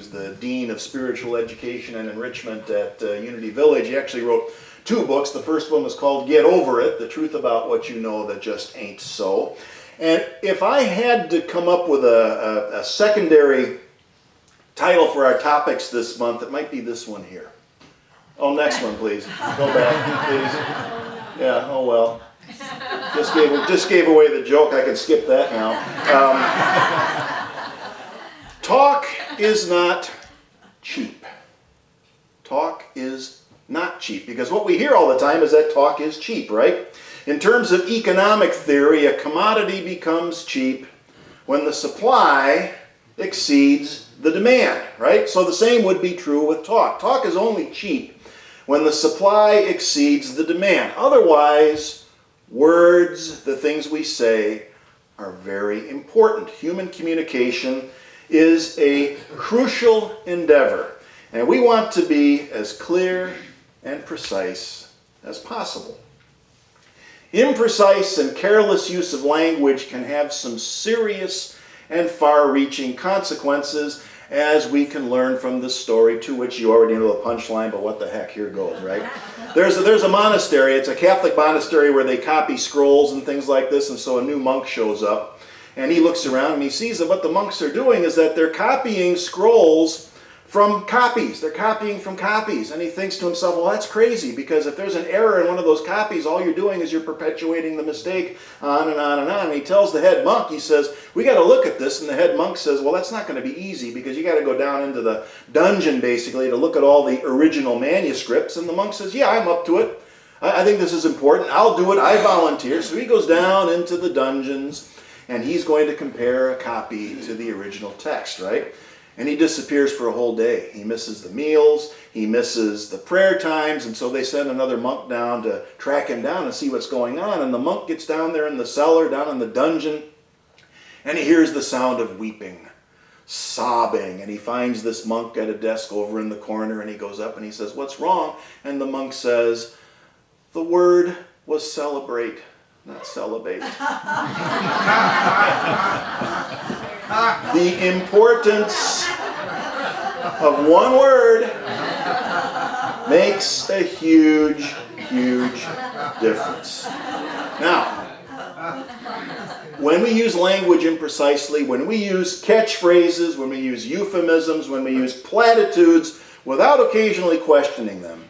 who's the Dean of Spiritual Education and Enrichment at Unity Village. He actually wrote 2 books. The first one was called Get Over It, The Truth About What You Know That Just Ain't So. And if I had to come up with a secondary title for our topics this month, it might be this one here. Oh, next one, please. Go back, please. Yeah, oh well. Just gave away the joke. I can skip that now. Talk is not cheap. Talk is not cheap. Because what we hear all the time is that talk is cheap, right? In terms of economic theory, a commodity becomes cheap when the supply exceeds the demand, right? So the same would be true with talk. Talk is only cheap when the supply exceeds the demand. Otherwise, words, the things we say, are very important. Human communication is a crucial endeavor, and we want to be as clear and precise as possible. Imprecise and careless use of language can have some serious and far-reaching consequences, as we can learn from this story, to which you already know the punchline, but what the heck, here goes, right? There's a monastery, it's a Catholic monastery where they copy scrolls and things like this, and so a new monk shows up, and he looks around and he sees that what the monks are doing is that they're copying scrolls from copies. They're copying from copies, and he thinks to himself, well, that's crazy, because if there's an error in one of those copies, all you're doing is you're perpetuating the mistake on and on and on. And he tells the head monk, he says, we got to look at this, and the head monk says, well, that's not going to be easy, because you got to go down into the dungeon, basically, to look at all the original manuscripts. And the monk says, yeah, I'm up to it. I think this is important. I'll do it. I volunteer. So he goes down into the dungeons, and he's going to compare a copy to the original text, right? And he disappears for a whole day. He misses the meals, he misses the prayer times, and so they send another monk down to track him down and see what's going on. And the monk gets down there in the cellar, down in the dungeon, and he hears the sound of weeping, sobbing, and he finds this monk at a desk over in the corner, and he goes up and he says, what's wrong? And the monk says, the word was celebrate, not celibate. The importance of one word makes a huge, huge difference. Now, when we use language imprecisely, when we use catchphrases, when we use euphemisms, when we use platitudes without occasionally questioning them,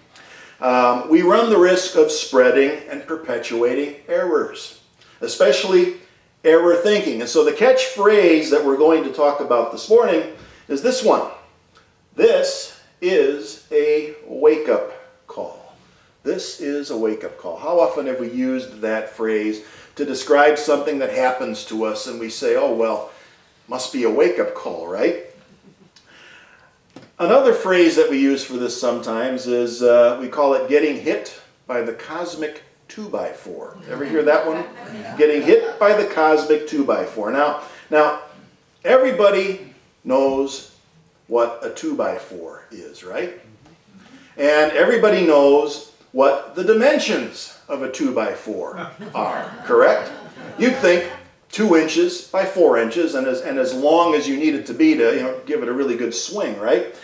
we run the risk of spreading and perpetuating errors, especially error thinking. And so the catchphrase that we're going to talk about this morning is this one. This is a wake-up call. This is a wake-up call. How often have we used that phrase to describe something that happens to us and we say, oh, well, must be a wake-up call, right? Another phrase that we use for this sometimes is, we call it getting hit by the cosmic 2x4. Ever hear that one? Getting hit by the cosmic 2x4. Now, everybody knows what a 2x4 is, right? And everybody knows what the dimensions of a 2x4 are, correct? You'd think 2 inches by 4 inches, and as long as you need it to be to give it a really good swing, right?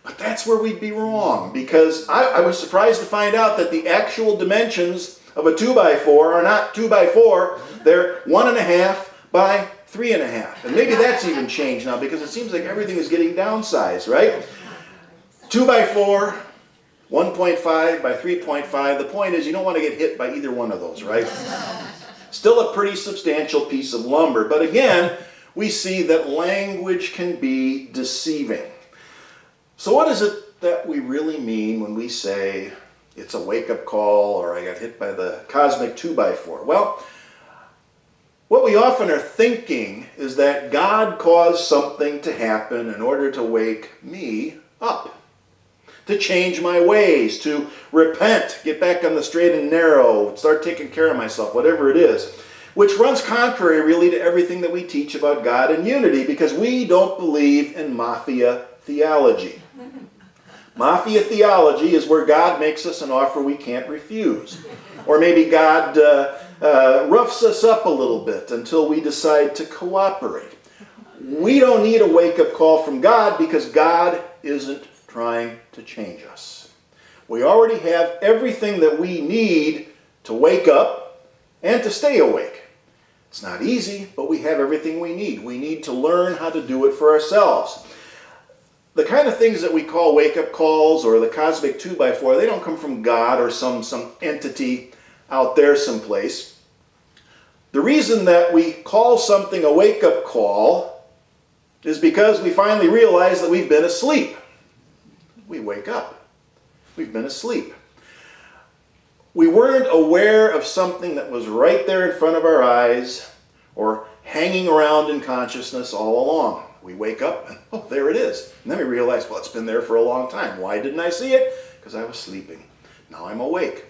But that's where we'd be wrong, because I was surprised to find out that the actual dimensions of a 2x4 are not 2x4, they're 1.5 by 3.5. And maybe that's even changed now, because it seems like everything is getting downsized, right? 2x4, 1.5 by 3.5. The point is, you don't want to get hit by either one of those, right? Still a pretty substantial piece of lumber. But again, we see that language can be deceiving. So what is it that we really mean when we say it's a wake-up call or I got hit by the cosmic 2x4? Well, what we often are thinking is that God caused something to happen in order to wake me up, to change my ways, to repent, get back on the straight and narrow, start taking care of myself, whatever it is, which runs contrary really to everything that we teach about God and unity, because we don't believe in mafia theology. Mafia theology is where God makes us an offer we can't refuse. Or maybe God roughs us up a little bit until we decide to cooperate. we don't need a wake-up call from God because God isn't trying to change us. We already have everything that we need to wake up and to stay awake. It's not easy, but we have everything we need. We need to learn how to do it for ourselves. The kind of things that we call wake-up calls or the cosmic 2x4, they don't come from God or some entity out there someplace. The reason that we call something a wake-up call is because we finally realize that we've been asleep. We wake up. We've been asleep. We weren't aware of something that was right there in front of our eyes or hanging around in consciousness all along. We wake up and, oh, there it is. And then we realize, well, it's been there for a long time. Why didn't I see it? Because I was sleeping. Now I'm awake.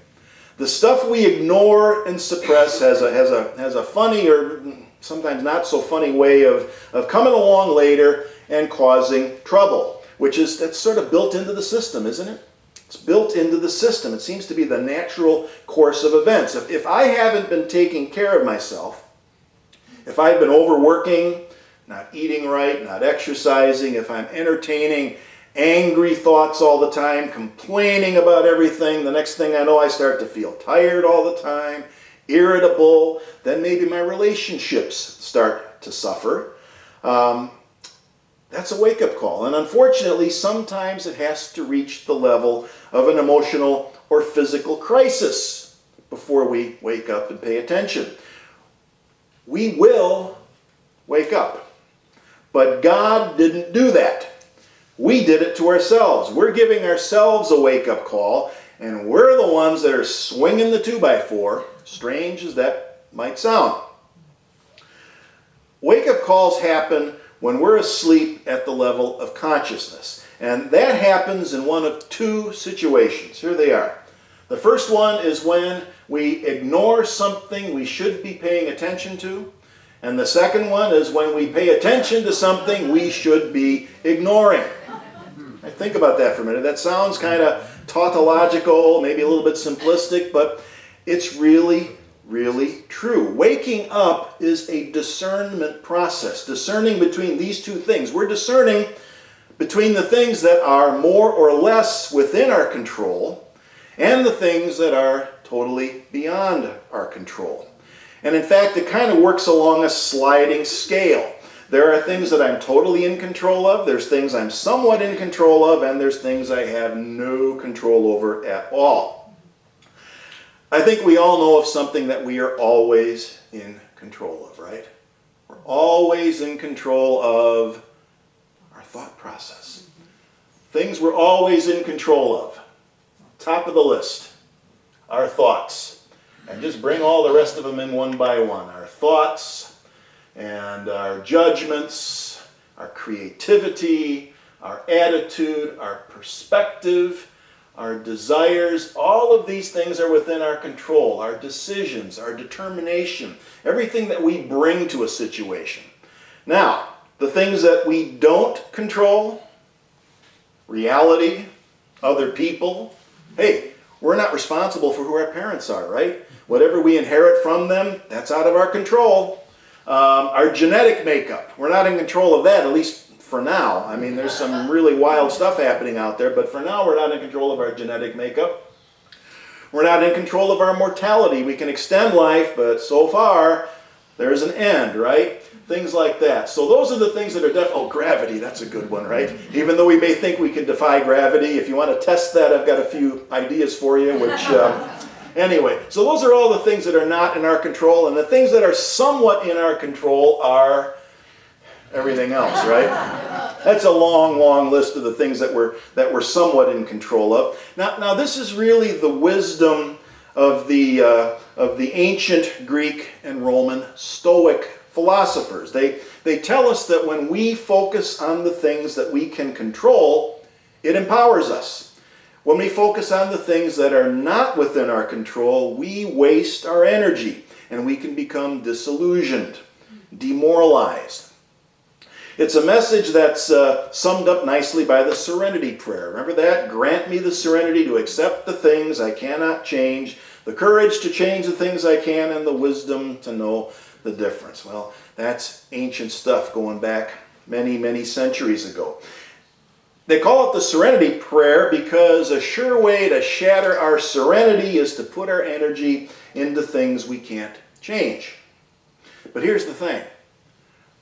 The stuff we ignore and suppress has a funny or sometimes not so funny way of coming along later and causing trouble, that's sort of built into the system, isn't it? It's built into the system. It seems to be the natural course of events. If I haven't been taking care of myself, if I've been overworking, not eating right, not exercising, if I'm entertaining angry thoughts all the time, complaining about everything, the next thing I know I start to feel tired all the time, irritable, then maybe my relationships start to suffer. That's a wake-up call. And unfortunately, sometimes it has to reach the level of an emotional or physical crisis before we wake up and pay attention. We will wake up. But God didn't do that. We did it to ourselves. We're giving ourselves a wake-up call, and we're the ones that are swinging the 2x4, strange as that might sound. Wake-up calls happen when we're asleep at the level of consciousness. And that happens in one of two situations. Here they are. The first one is when we ignore something we should be paying attention to. And the second one is when we pay attention to something we should be ignoring. I think about that for a minute. That sounds kind of tautological, maybe a little bit simplistic, but it's really true. Waking up is a discernment process, discerning between these two things. We're discerning between the things that are more or less within our control and the things that are totally beyond our control. And in fact, it kind of works along a sliding scale. There are things that I'm totally in control of, there's things I'm somewhat in control of, and there's things I have no control over at all. I think we all know of something that we are always in control of, right? We're always in control of our thought process. Things we're always in control of. Top of the list, our thoughts. And just bring all the rest of them in one by one. Our thoughts and our judgments, our creativity, our attitude, our perspective, our desires, all of these things are within our control. Our decisions, our determination, everything that we bring to a situation. Now, the things that we don't control, reality, other people, hey, we're not responsible for who our parents are, right? Whatever we inherit from them, that's out of our control. Our genetic makeup, we're not in control of that, at least for now. I mean, there's some really wild stuff happening out there, but for now we're not in control of our genetic makeup. We're not in control of our mortality. We can extend life, but so far there's an end, right? Things like that. So those are the things that are definitely, gravity, that's a good one, right? Even though we may think we can defy gravity, if you want to test that, I've got a few ideas for you, which, anyway. So those are all the things that are not in our control, and the things that are somewhat in our control are everything else, right? That's a long list of the things that we're somewhat in control of. Now this is really the wisdom of the ancient Greek and Roman Stoic philosophers. They tell us that when we focus on the things that we can control, it empowers us. When we focus on the things that are not within our control, we waste our energy and we can become disillusioned, demoralized. It's a message that's summed up nicely by the Serenity Prayer. Remember that? Grant me the serenity to accept the things I cannot change, the courage to change the things I can, and the wisdom to know the difference. Well, That's ancient stuff going back many, many centuries ago. They call it the serenity prayer because a sure way to shatter our serenity is to put our energy into things we can't change. But here's the thing.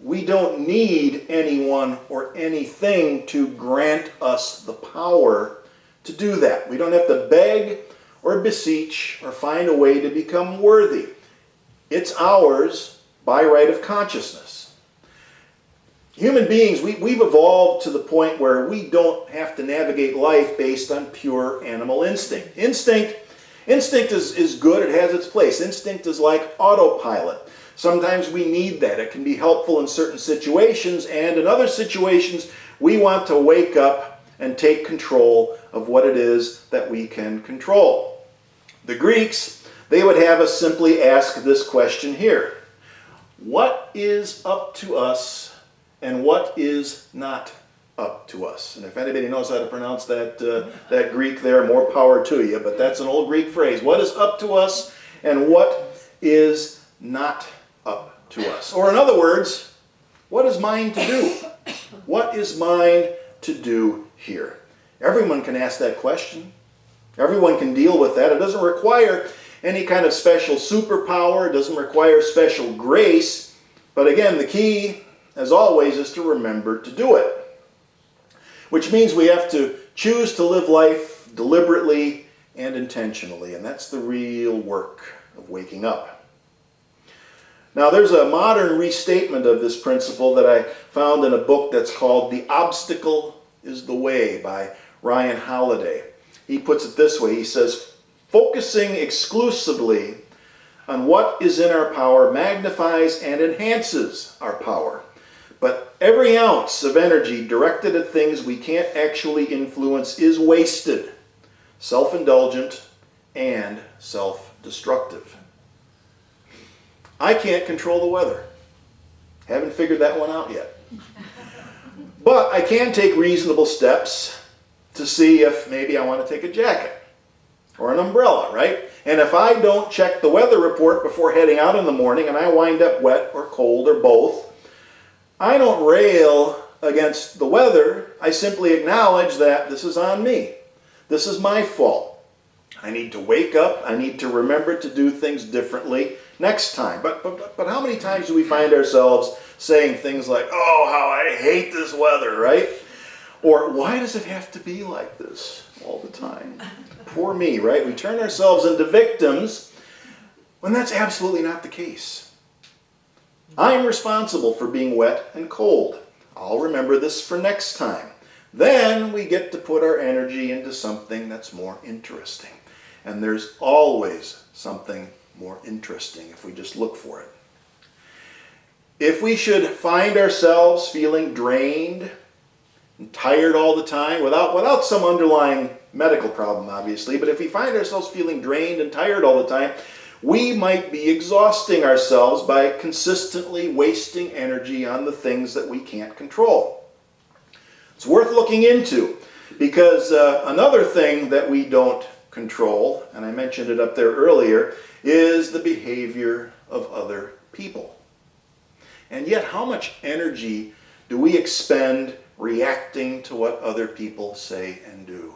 We don't need anyone or anything to grant us the power to do that. We don't have to beg or beseech or find a way to become worthy. It's ours by right of consciousness. Human beings, we've evolved to the point where we don't have to navigate life based on pure animal instinct. Instinct is good, it has its place. Instinct is like autopilot. Sometimes we need that. It can be helpful in certain situations, and in other situations we want to wake up and take control of what it is that we can control. The Greeks, they would have us simply ask this question here. What is up to us and what is not up to us? And if anybody knows how to pronounce that Greek there, more power to you, but that's an old Greek phrase. What is up to us and what is not up to us? Or in other words, what is mine to do? What is mine to do here? Everyone can ask that question. Everyone can deal with that. It doesn't require any kind of special superpower. It doesn't require special grace. But again, the key, as always, is to remember to do it. Which means we have to choose to live life deliberately and intentionally. And that's the real work of waking up. Now, there's a modern restatement of this principle that I found in a book that's called The Obstacle is the Way by Ryan Holiday. He puts it this way. He says, focusing exclusively on what is in our power magnifies and enhances our power. But every ounce of energy directed at things we can't actually influence is wasted, self-indulgent, and self-destructive. I can't control the weather. Haven't figured that one out yet. But I can take reasonable steps to see if maybe I want to take a jacket or an umbrella, right? And if I don't check the weather report before heading out in the morning and I wind up wet or cold or both, I don't rail against the weather. I simply acknowledge that this is on me. This is my fault. I need to wake up. I need to remember to do things differently next time. But how many times do we find ourselves saying things like, oh, how I hate this weather, right? Or why does it have to be like this all the time? Poor me, right? We turn ourselves into victims when that's absolutely not the case. I'm responsible for being wet and cold. I'll remember this for next time. Then we get to put our energy into something that's more interesting. And there's always something more interesting if we just look for it. If we should find ourselves feeling drained and tired all the time, without some underlying medical problem, obviously, but if we find ourselves feeling drained and tired all the time, we might be exhausting ourselves by consistently wasting energy on the things that we can't control. It's worth looking into because another thing that we don't control, and I mentioned it up there earlier, is the behavior of other people. And yet, how much energy do we expend reacting to what other people say and do?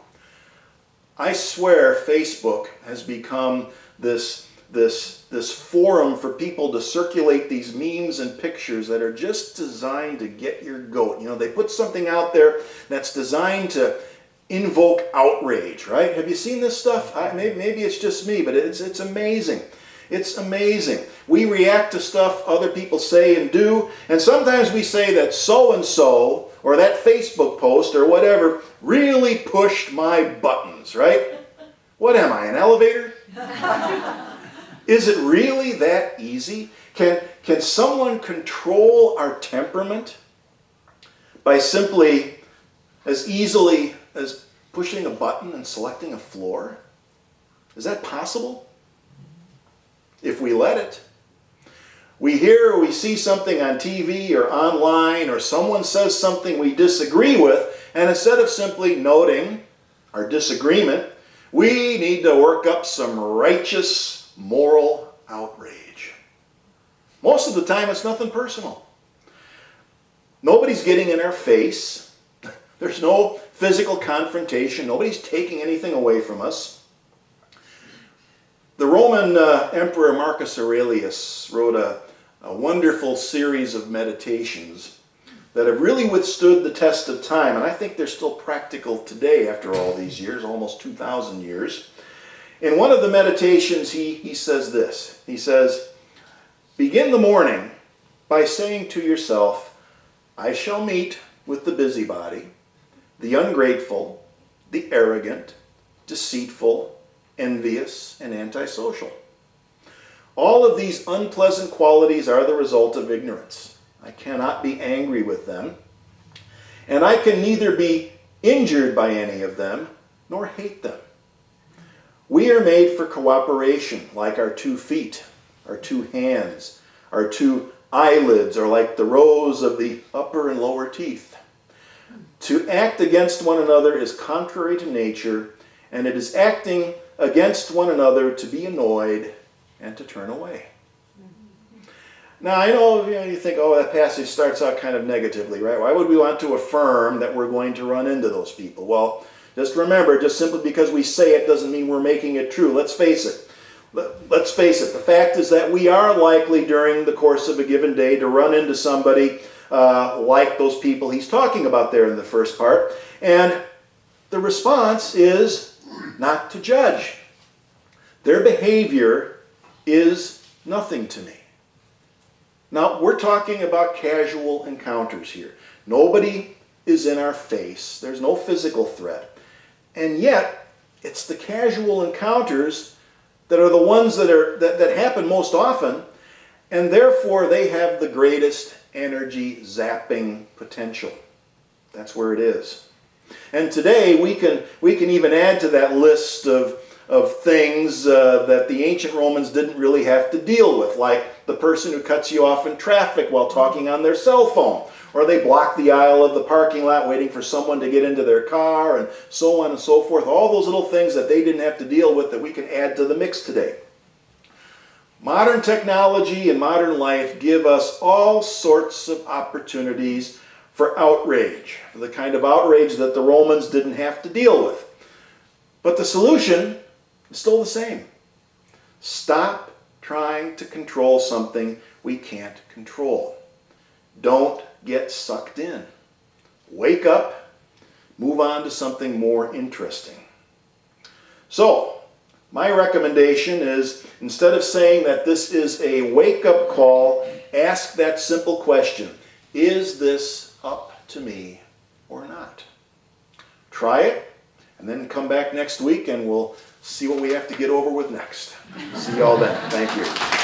I swear Facebook has become this forum for people to circulate these memes and pictures that are just designed to get your goat. You know, they put something out there that's designed to invoke outrage, right? Have you seen this stuff? Maybe it's just me, but it's amazing. It's amazing. We react to stuff other people say and do, and sometimes we say that so-and-so or that Facebook post or whatever really pushed my buttons, right? What am I, an elevator? Is it really that easy? Can someone control our temperament by simply, as easily as pushing a button and selecting a floor? Is that possible? If we let it. We hear or we see something on TV or online, or someone says something we disagree with, and instead of simply noting our disagreement, we need to work up some righteous moral outrage. Most of the time it's nothing personal. Nobody's getting in our face. There's no physical confrontation. Nobody's taking anything away from us. The Roman Emperor Marcus Aurelius wrote a wonderful series of meditations that have really withstood the test of time, and I think they're still practical today after all these years, almost 2,000 years. In one of the meditations, he says this. He says, begin the morning by saying to yourself, I shall meet with the busybody, the ungrateful, the arrogant, deceitful, envious, and antisocial. All of these unpleasant qualities are the result of ignorance. I cannot be angry with them, and I can neither be injured by any of them, nor hate them. We are made for cooperation, like our 2 feet, our 2 hands, our 2 eyelids, or like the rows of the upper and lower teeth. To act against one another is contrary to nature, and it is acting against one another to be annoyed and to turn away. Now, I know, you think, oh, that passage starts out kind of negatively, right? Why would we want to affirm that we're going to run into those people? Well, just remember, just simply because we say it doesn't mean we're making it true. Let's face it. Let's face it. The fact is that we are likely during the course of a given day to run into somebody like those people he's talking about there in the first part. And the response is not to judge. Their behavior is nothing to me. Now, we're talking about casual encounters here. Nobody is in our face. There's no physical threat. And yet, it's the casual encounters that are the ones that happen most often, and therefore they have the greatest energy zapping potential. That's where it is. And today, we can even add to that list of things that the ancient Romans didn't really have to deal with, like the person who cuts you off in traffic while talking on their cell phone, or they block the aisle of the parking lot waiting for someone to get into their car, and so on and so forth. All those little things that they didn't have to deal with that we can add to the mix today. Modern technology and modern life give us all sorts of opportunities for outrage, for the kind of outrage that the Romans didn't have to deal with. But the solution is still the same. Stop trying to control something we can't control. Don't get sucked in. Wake up, move on to something more interesting. So, my recommendation is, instead of saying that this is a wake-up call, ask that simple question. Is this up to me or not? Try it, and then come back next week and we'll see what we have to get over with next. See you all then. Thank you.